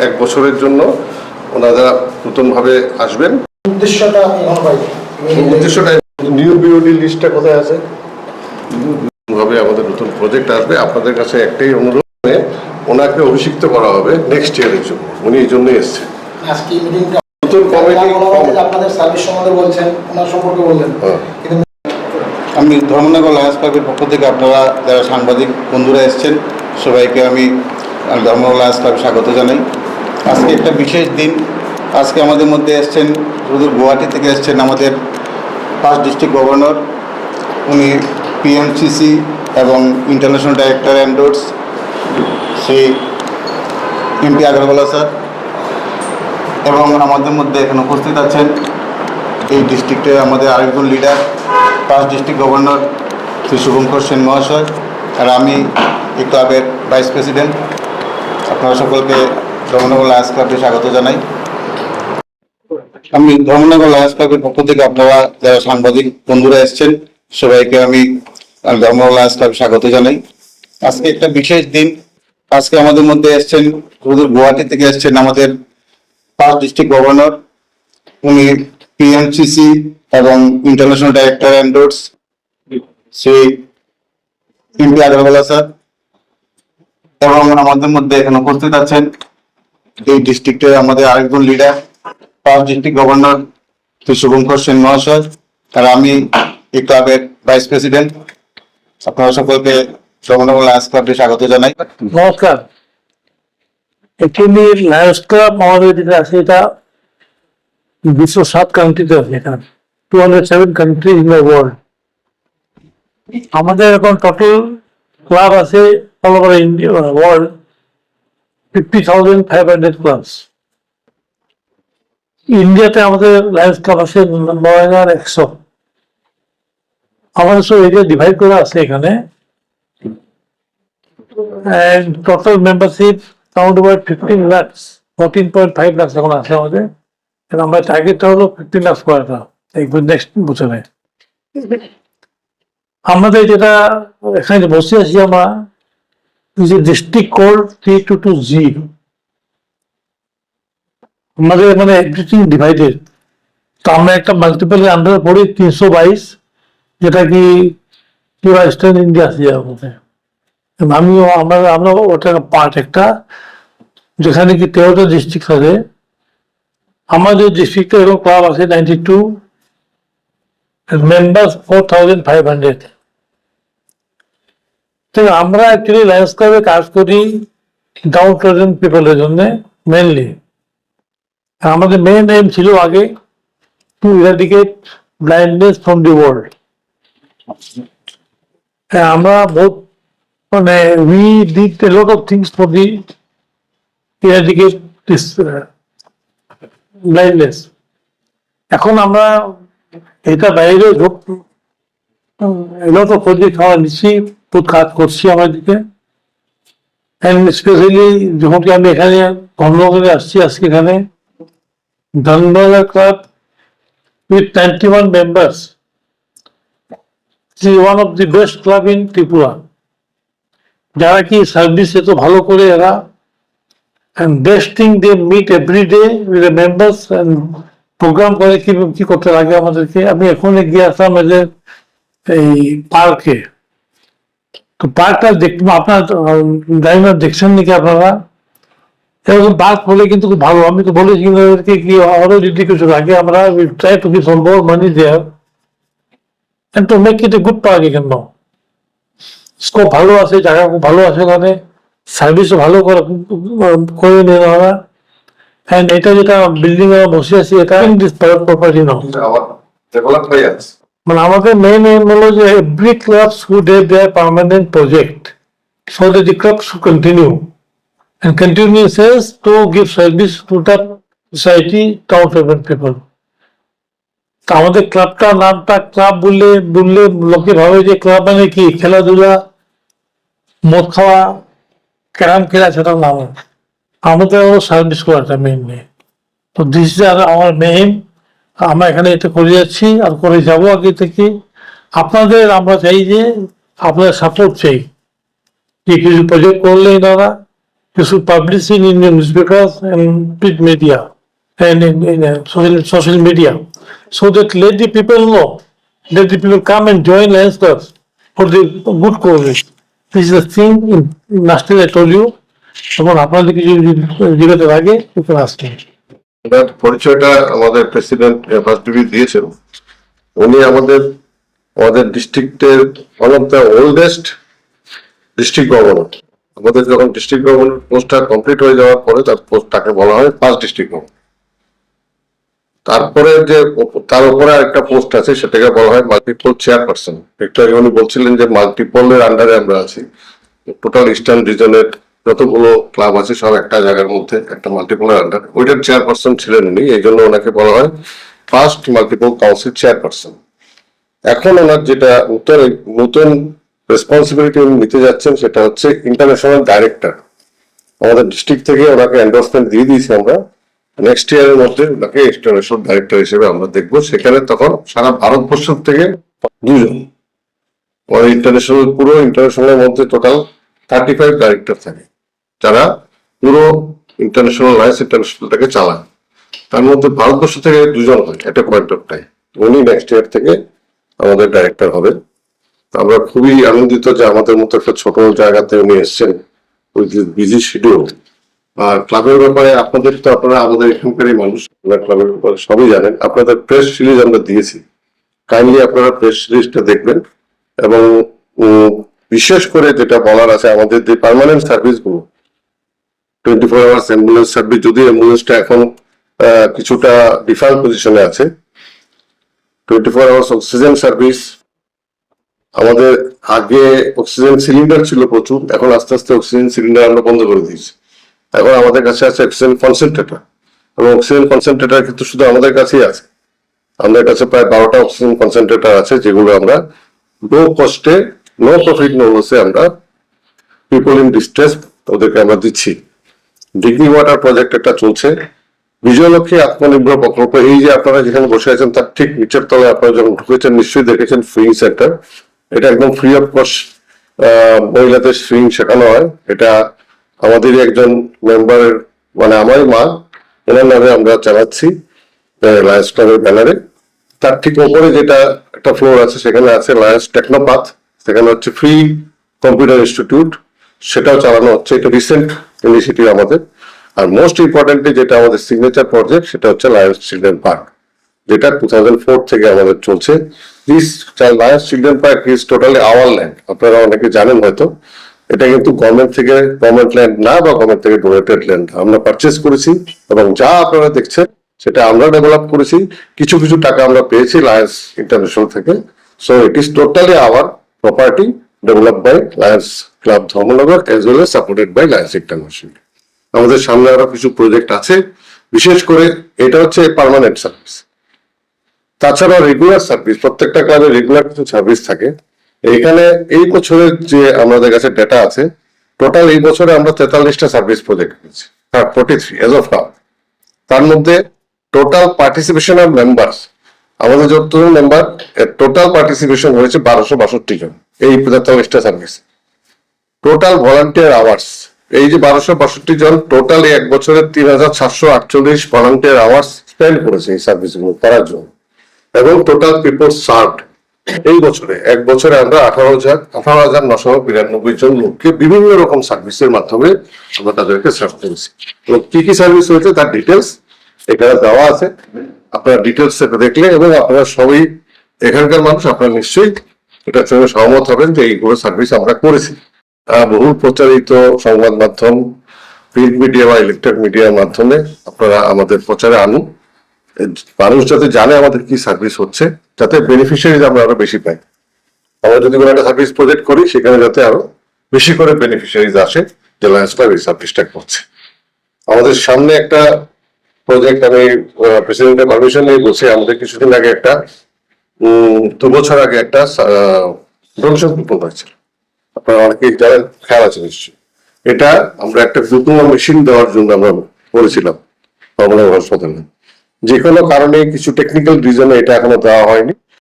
1 বছরের জন্য ওনারা নতুনভাবে আসবেন। উদ্দেশ্যটা নিউ বিওডি লিস্টটা কোথায় আছে? ভাবে আমাদের নতুন প্রজেক্ট আসবে, আপনাদের কাছে একটাই অনুরোধ, ওনাকে অভিষিক্ত করা হবে নেক্সট ইয়ারের জন্য। উনি এই জন্যই এসছেন। আজকে মিটিংটা নতুন কমিটি আপনাদের সার্ভিস সম্বন্ধে বলছেন, ওনার সম্পর্কে বললেন। আমি ধর্মনগর লায়ন্স ক্লাবের পক্ষ থেকে আপনারা যারা সাংবাদিক বন্ধুরা এসছেন সবাইকে আমি ধর্মনগর লায়ন্স ক্লাবে স্বাগত জানাই। আজকে একটা বিশেষ দিন। আজকে আমাদের মধ্যে এসছেন, শুধু গুয়াহাটি থেকে এসছেন আমাদের 5 ডিস্ট্রিক্ট গভর্নর, উনি পিএমসিসি এবং international director endorse Shri MP Agarwala sir, এবং আমাদের মধ্যে এখানে উপস্থিত আছেন এই ডিস্ট্রিক্টের আমাদের আরেকজন leader 5 district governor Shri Shubhankar Sen মহাশয়, আর আমি এই ক্লাবের ভাইস প্রেসিডেন্ট। আপনারা সকলকে ধর্মনগর লায়ন্স ক্লাবে স্বাগত জানাই। আমি ধর্মনগর লায়ন্স ক্লাবের পক্ষ থেকে আপনারা যারা সাংবাদিক বন্ধুরা এসছেন সবাইকে আমি ধর্মনগর লায়ন্স ক্লাবে স্বাগত জানাই। আজকে একটা বিশেষ দিন। আজকে আমাদের মধ্যে এসছেন, শুধু গুয়াহাটি থেকে এসছেন আমাদের 5 ডিস্ট্রিক্ট গভর্নর, উনি পিএমসিসি এবং international director endorse Shri MP Agarwala sir, এবং আমাদের মধ্যে এখানে উপস্থিত আছেন এই ডিস্ট্রিক্টের আমাদের আরেকজন leader 5 district governor Shri Shubhankar Sen মহাশয়, আর আমি এই ক্লাবের ভাইস প্রেসিডেন্ট। আপনারা সকলকে ধর্মনগর লায়ন্স ক্লাবে স্বাগত জানাই। নমস্কার। অ্যাকচুয়ালি লায়ন্স ক্লাব আমাদের যেটা আছে এটা বিশ্ব 7 কান্ট্রিতে আছে, এখানে 207 কান্ট্রি ইন দ্য ওয়ার্ল্ড। আমাদের এখন টোটাল ক্লাব আছে all over India world 50,500 clubs. ইন্ডিয়াতে আমাদের লায়ন্স ক্লাব আছে 9,100। আমাদের সব এরিয়া ডিভাইড করা আছে এখানে, and total membership count about 15 lakhs, 14.5 lakhs এখন আছে আমাদের। আমরা টার্গেটটা হলো 15 lakhs করাটা নেক্সট বছরে। আমাদের যেটা এখানে বসে আছি আমরা, যে ডিস্ট্রিক্ট কোড 3220, আমাদের মানে এভরিথিং ডিভাইডেড। তো আমরা একটা মাল্টিপল আন্ডার পড়ি 322, যেটা কি পুরো ইস্টার্ন ইন্ডিয়া আছে আমাদের। আমরা ওটার পার্ট একটা, যেখানে কি 13টা ডিস্ট্রিক্ট আছে। আমাদের ডিস্ট্রিক্টে এরকম ক্লাব আছে 92, মেম্বার 4,500। আমরা অ্যাকচুয়ালি লায়ন্স ক্লাবে কাজ করি ডাউন ট্রডেন পিপলের জন্য মেনলি। আমাদের মেন এম ছিল আগে two eradicate blindness from the world. আমরা বহুত মানে we did a lot of things for the eradicate this blindness. এখন আমরা এটা বাইরে lot of project আমরা নিচ্ছি, কাজ করছি আমাদেরকে। and especially যখন কি আমি এখানে ধর্মনগরে আসছি, আজকে এখানে Dharmanagar club with 91 members is one of the best club in Tripura, যারা কি সার্ভিস এত ভালো করে এরা, and best thing they meet every day with the members and program করে কি করতে লাগে আমাদেরকে। আমি এখন গিয়ে আসলাম এদের এই পার্কে, তো পার্কটা দেখতে আপনার ড্রাইভার দেখছেন নাকি আপনারা? এরকম পার্ক হলে কিন্তু খুব ভালো। আমি তো বলেছি ওদেরকে কি আরো যদি কিছু লাগে আমরা try to give some more money there and to make it a good park again now. Scope ভালো আছে, জায়গা খুব ভালো আছে, ওখানে সার্ভিসও ভালো করে নিয়ে ওরা। এন্ড এটা যেটা বিল্ডিং এ বসে আছি, এটা প্রপার্টি নাও মানে আমাদের মেইন এম হলো যে every club should have their permanent project so that the club should continue and continue says to give service to the society, town people. আমাদের ক্লাবটা নামটা ক্লাব বললে লোকে ভাবে যে ক্লাব মানে কি খেলাধুলা, মদ খাওয়া, ক্যারাম খেলা, সেটা নাম। আমাদের সার্ভিস করাটা মেইনলি। তো দিস ইজ আমার মেইন। আমরা এখানে এটা করে যাচ্ছি আর করে যাবো আগে থেকে। আপনাদের আমরা চাই যে আপনাদের সাপোর্ট চাই, যে কিছু প্রজেক্ট করলে এনারা you should publish it in your newspapers and print media and in social media, so that let the people know, let the people come and join Lions Clubs for the good causes. This is the thing in national I told you. তখন আপনাদের কিছু জিজ্ঞাসা লাগে you can ask me. ওনার পরিচয়টা আমাদের president first degree দিয়েছেন। উনি আমাদের ডিস্ট্রিক্টের one of the oldest district governor. আমাদের যখন ডিস্ট্রিক্ট গভর্নর পোস্টটা কমপ্লিট হয়ে যাওয়ার পরে তার পোস্টটাকে বলা হয় ফার্স্ট ডিস্ট্রিক্ট গভর্নর। তারপরে যে তার উপরে আরেকটা পোস্ট আছে সেটাকে বলা হয় মাল্টিপল চেয়ারপারসন। একটু আগে উনি বলছিলেন যে মাল্টিপলের আন্ডারে আমরা আছি। টোটাল ইস্টার্ন রিজনের যতগুলো ক্লাব আছে সব একটা জায়গার মধ্যে একটা মাল্টিপলের আন্ডার, ওইটার চেয়ারপারসন ছিলেন উনি, এই জন্য ওনাকে বলা হয় ফার্স্ট মাল্টিপল কাউন্সিল চেয়ারপারসন। এখন ওনার যেটা নতুন রেসপন্সিবিলিটি উনি নিতে যাচ্ছেন সেটা হচ্ছে ইন্টারন্যাশনাল ডাইরেক্টর। আমাদের ডিস্ট্রিক্ট থেকে ওনাকে এন্ডোর্সমেন্ট দিয়ে দিয়েছি আমরা, নেক্সট ইয়ারের মধ্যে ওনাকে ইন্টারন্যাশনাল ডাইরেক্টর হিসেবে আমরা দেখবো। সেখানে তখন সারা ভারতবর্ষ থেকে 2 জন, ইন্টারন্যাশনাল পুরো ইন্টারন্যাশনালের মধ্যে টোটাল 35 ডাইরেক্টর থাকে যারা পুরো ইন্টারন্যাশনাল লাইন্স ইন্টারন্যাশনালটাকে চালান। তার মধ্যে ভারতবর্ষ থেকে 2 জন হয় একটা পয়েন্ট অফ টাইম। উনি নেক্সট ইয়ার থেকে আমাদের ডাইরেক্টর হবে। আমরা খুবই আনন্দিত যে আমাদের মতো একটা ছোট জায়গাতে উনি এসছেন উইথ বিজি শিডিউল। আর ক্লাবের ব্যাপারে আপনাদের তো আপনারা আমাদের এখানকারই মানুষ, ক্লাবের ব্যাপারে সবই জানেন। আপনাদের প্রেস রিলিজ আমরা দিয়েছি, কাইন্ডলি আপনারা প্রেস রিলিজটা দেখবেন। এবং বিশেষ করে যেটা বলার আছে, আমাদের যে পার্মানেন্ট সার্ভিস গুলো 24 আওয়ার্স অ্যাম্বুলেন্স সার্ভিস, যদি অ্যাম্বুলেন্সটা এখন কিছুটা ডিফারেন্ট পজিশনে আছে, 24 আওয়ার্স অক্সিজেন সার্ভিস। আমাদের আগে অক্সিজেন সিলিন্ডার ছিল প্রচুর, এখন আস্তে আস্তে অক্সিজেন সিলিন্ডার আমরা বন্ধ করে দিয়েছি। এখন আমাদের কাছে আছে অক্সিজেন কনসেন্ট্রেটর, এবং অক্সিজেন কনসেন্ট্রেটর কিন্তু শুধু আমাদের কাছেই আছে। আমাদের কাছে প্রায় 12টা অক্সিজেন কনসেন্ট্রেটর আছে, যেগুলো আমরা লো কস্টে, নো প্রফিট নো লসে আমরা পিপল ইন ডিস্ট্রেস ওদেরকে আমরা দিচ্ছি। ডিগ্রি ওয়াটার প্রজেক্ট একটা চলছে, বিজয়লক্ষ্মী আত্মনির্ভর প্রকল্প। এই যে আপনারা যেখানে বসে আছেন তার ঠিক নিচের তলায় আপনারা যখন ঢুকেছেন নিশ্চয়ই দেখেছেন সুইং সেন্টার। এটা একদম ফ্রি অফ কস্ট মহিলাদের সুইং শেখানো হয়। এটা আমাদেরই একজন মেম্বারের, মানে আমারই মা, এনার নামে আমরা চালাচ্ছি লায়ন্স ক্লাবের ব্যানারে। তার ঠিক ওপরে যেটা একটা ফ্লোর আছে সেখানে আছে লায়ন্স টেকনোপাথ, সেখানে হচ্ছে ফ্রি কম্পিউটার ইনস্টিটিউট, সেটাও চালানো হচ্ছে। এটা রিসেন্ট ইনিশিয়েটিভ আমাদের। আর মোস্ট ইম্পর্টেন্টলি যেটা আমাদের সিগনেচার প্রজেক্ট সেটা হচ্ছে লায়ন্স চিলড্রেন পার্ক, যেটা 2004 থেকে আমাদের চলছে। This Lions children park is totally our land. আপনারা অনেকে জানেন হয়তো, এটা কিন্তু গভর্নমেন্ট ল্যান্ড না, বা গভর্নমেন্ট থেকে ডোনেটেড ল্যান্ড। আমরা পারচেস করেছি এবং যা আপনারা দেখছেন সেটা আমরা ডেভেলপ করেছি। কিছু কিছু টাকা আমরা পেয়েছি লায়ন্স ইন্টারন্যাশনাল থেকে। So it is totally our property, develop by Lions Club Dharmanagar as well as supported by Lions International. আমাদের সামনে আরো কিছু প্রজেক্ট আছে, বিশেষ করে এটা হচ্ছে পার্মানেন্ট সার্ভিস। তাছাড়া রেগুলার সার্ভিস, প্রত্যেকটা ক্লাবে রেগুলার কিছু সার্ভিস থাকে। এখানে এই বছরের যে আমাদের কাছে ডেটা আছে, টোটাল এই বছরে আমরা 43টা সার্ভিস প্রজেক্ট করেছি, 43 এজ অফ নাও। তার মধ্যে টোটাল পার্টিসিপেশন অফ মেম্বার্স, আমাদের যতজন মেম্বার, টোটাল পার্টিসিপেশন হয়েছে 1262 জন এই 43টা সার্ভিস। টোটাল ভলান্টিয়ার আওয়ার্স, এই যে 1262 জন, টোটাল এক বছরে 3748 ভলান্টিয়ার আওয়ার্স স্পেন্ড করেছে এই সার্ভিসগুলো করার জন্য। এবং টোটাল পিপল সার্ভড এই বছরে, এক বছরে আমরা 18,992 জন লোককে বিভিন্ন রকম সার্ভিসের মাধ্যমে আমরা তাদেরকে সার্ভ করেছি। এবং কি কি সার্ভিস হয়েছে তার ডিটেলস এখানে দেওয়া আছে, আপনারা ডিটেলস দেখলে, এবং আপনারা সবাই এখানকার মানুষ, আপনারা নিশ্চয়ই এটার সঙ্গে সহমত হবেন যে এইগুলো সার্ভিস আমরা করেছি। বহু প্রচারিত সংবাদ মাধ্যম, প্রিন্ট মিডিয়া বা ইলেকট্রনিক মিডিয়ার মাধ্যমে আপনারা আমাদের প্রচারে আনুন, মানুষ যাতে জানে আমাদের কি সার্ভিস হচ্ছে, যাতে বেনিফিশিয়ারিজ আমরা আরো বেশি পাই। আমরা যদি কোনো একটা সার্ভিস প্রজেক্ট করি সেখানে যাতে আরো বেশি করে বেনিফিশিয়ারিজ আসে যে লায়ন্স ক্লাব এই সার্ভিসটা করছে। আমাদের সামনে একটা প্রজেক্ট, আমি প্রেসিডেন্টের পারমিশন নিয়ে বলছি, আমাদের কিছুদিন আগে একটা 2 বছর আগে একটা ডোনেশন কুপন হয়েছিল, আপনারা অনেকেই জানেন, খেয়াল আছে নিশ্চয়ই। এটা আমরা একটা গ্লুকোমা মেশিন দেওয়ার জন্য আমরা বলেছিলাম হাসপাতালে। যে কোনো কারণে কিছু টেকনিক্যাল রিজনে এটা এখনো দেওয়া হয়নি।